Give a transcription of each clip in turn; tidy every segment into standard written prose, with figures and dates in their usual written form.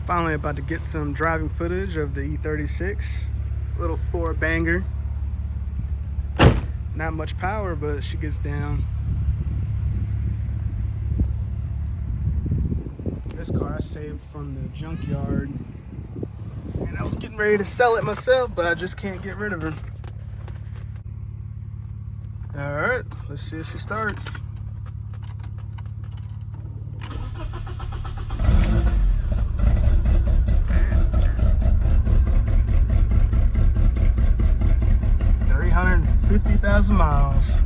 Finally about to get some driving footage of the E36. Little four banger. Not much power, but she gets down. This car I saved from the junkyard. And I was getting ready to sell it myself, but I just can't get rid of her. Alright, let's see if she starts. $350,000 miles.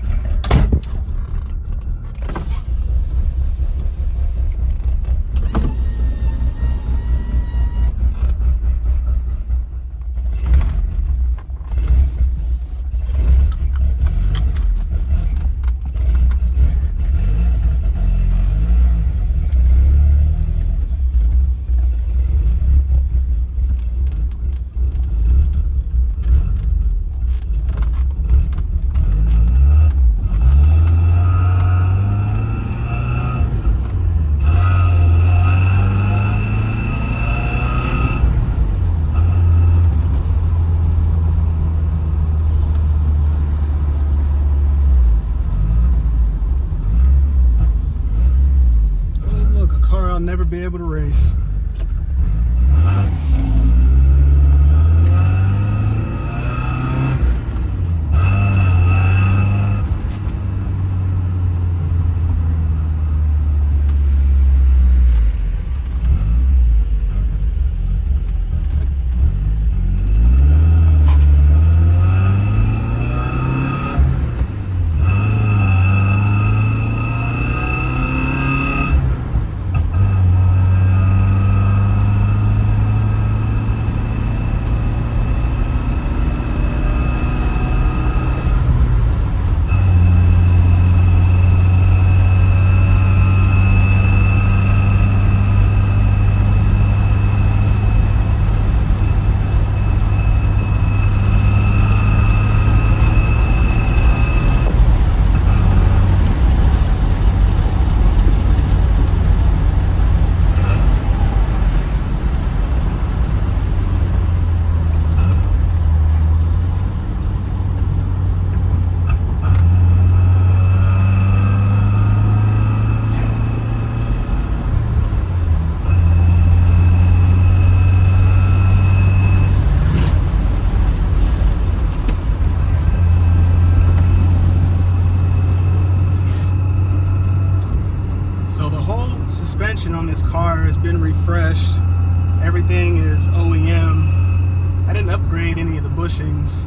I'll never be able to race. On this car has been refreshed. Everything is OEM. I didn't upgrade any of the bushings.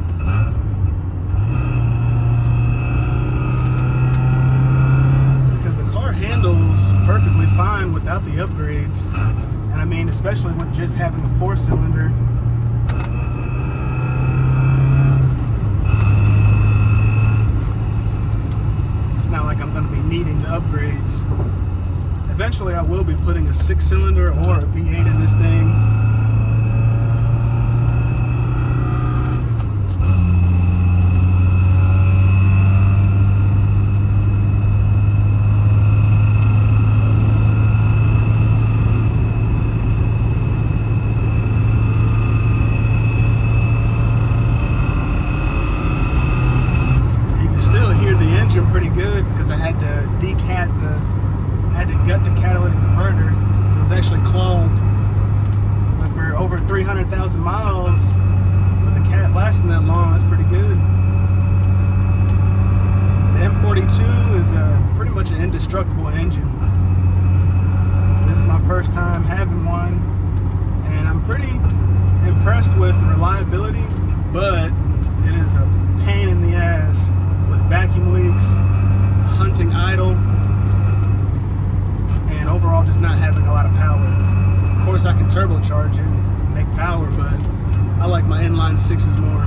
Because the car handles perfectly fine without the upgrades. And I mean, especially with just having a 4-cylinder. It's not like I'm going to be needing the upgrades. Eventually I will be putting a 6-cylinder or a V8 in this thing. You can still hear the engine pretty good because I had to gut the catalytic converter. It was actually clogged. But for over 300,000 miles, for the cat lasting that long, that's pretty good. The M42 is pretty much an indestructible engine. This is my first time having one, and I'm pretty impressed with the reliability, but it is a pain in the ass with vacuum leaks, hunting idle, and overall just not having a lot of power. Of course I can turbocharge it and make power, but I like my inline sixes more.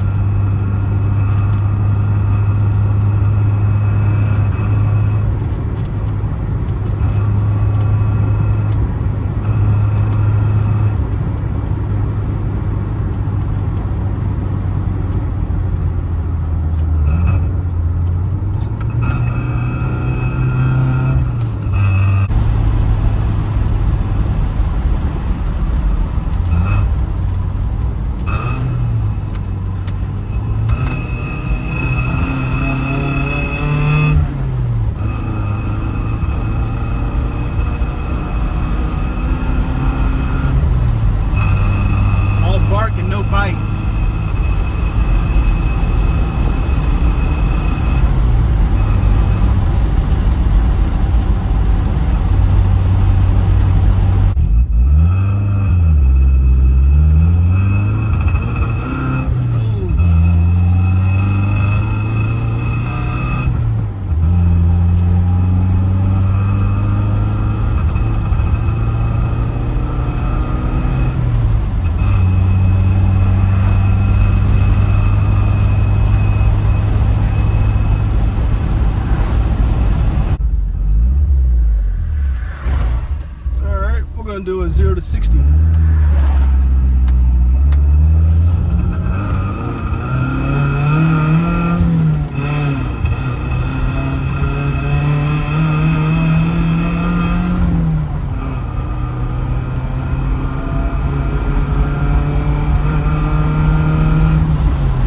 60.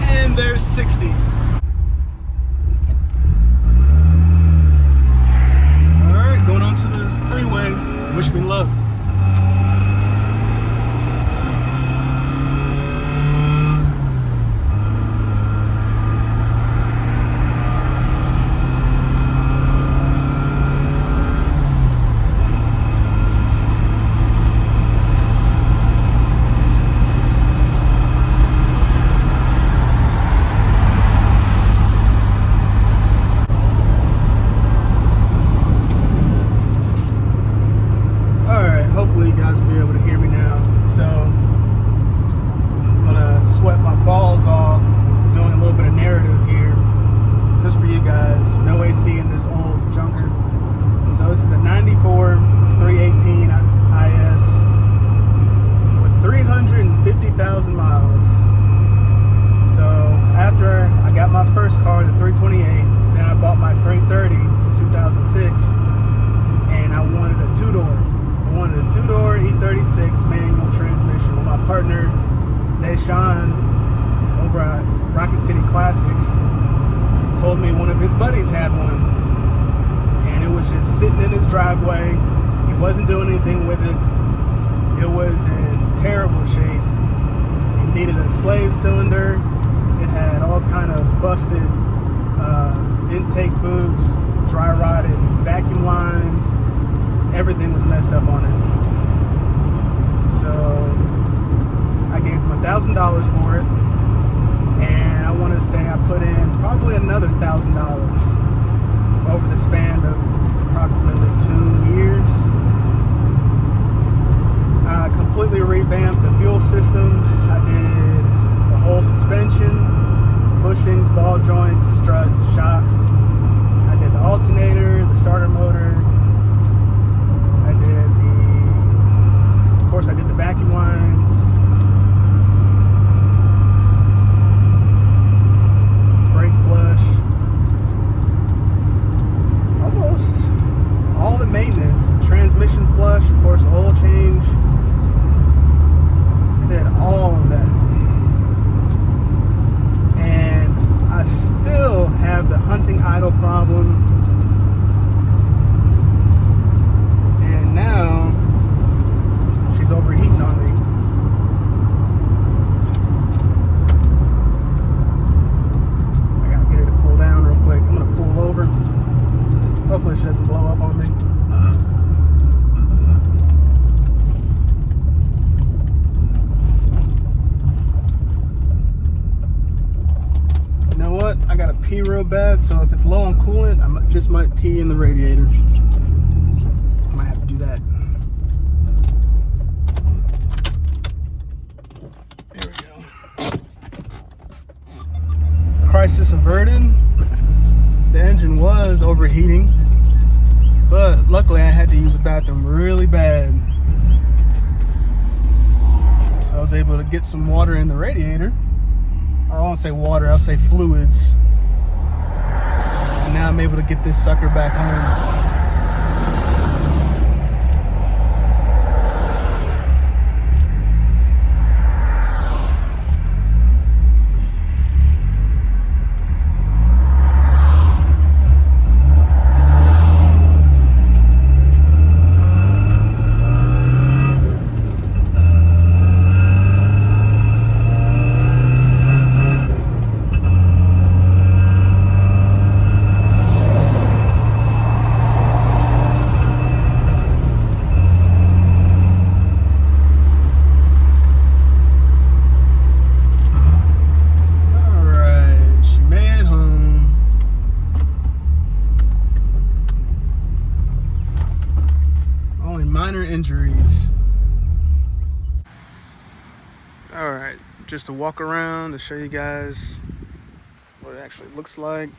And there's 60. Alright, going on to the freeway. Wish me luck. Hopefully you guys will be able to hear me now. So I'm gonna sweat my balls off doing a little bit of narrative here just for you guys. No AC in this old junker. So this is a 94 318 IS with 350,000 miles. So after I got my first car, the 328, then I bought my 330 in 2006, and I wanted a two-door. I wanted a two-door E36 manual transmission. With my partner, Deshaun, over at Rocket City Classics, told me one of his buddies had one, and it was just sitting in his driveway. He wasn't doing anything with it. It was in terrible shape. It needed a slave cylinder. It had all kind of busted intake boots, dry rotted vacuum lines. Everything was messed up on it. So I gave him $1,000 for it, and I want to say I put in probably another $1,000 over the span of approximately 2 years. I completely revamped the fuel system. I did the whole suspension, bushings, ball joints, struts, shocks. I did the alternator, the starter motor. Of course, I did the vacuum lines. Brake flush. Almost all the maintenance. The transmission flush, of course, the oil change. I did all of that. And I still have the hunting idle problem. And now she's overheating on me. I gotta get her to cool down real quick. I'm gonna pull over. Hopefully she doesn't blow up on me. You know what? I gotta pee real bad, so if it's low on coolant, I just might pee in the radiator. I might have to do that. Crisis averted. The engine was overheating, but luckily I had to use the bathroom really bad, so I was able to get some water in the radiator. I won't say water, I'll say fluids, and now I'm able to get this sucker back home. Minor injuries. All right, just a walk around to show you guys what it actually looks like.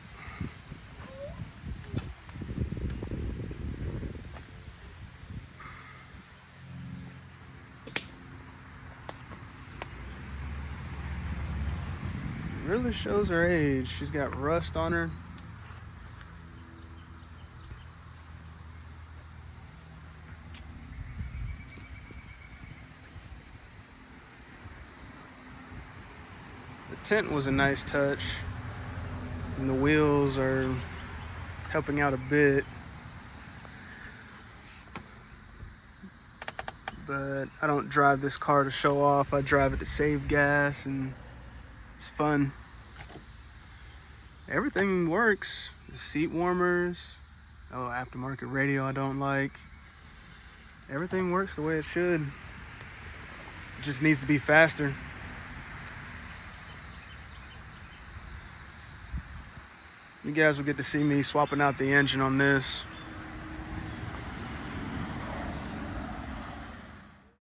really shows her age. She's got rust on her. The tint was a nice touch, and the wheels are helping out a bit, but I don't drive this car to show off. I drive it to save gas, and it's fun. Everything works. The seat warmers, oh, aftermarket radio I don't like. Everything works the way it should. It just needs to be faster. You guys will get to see me swapping out the engine on this.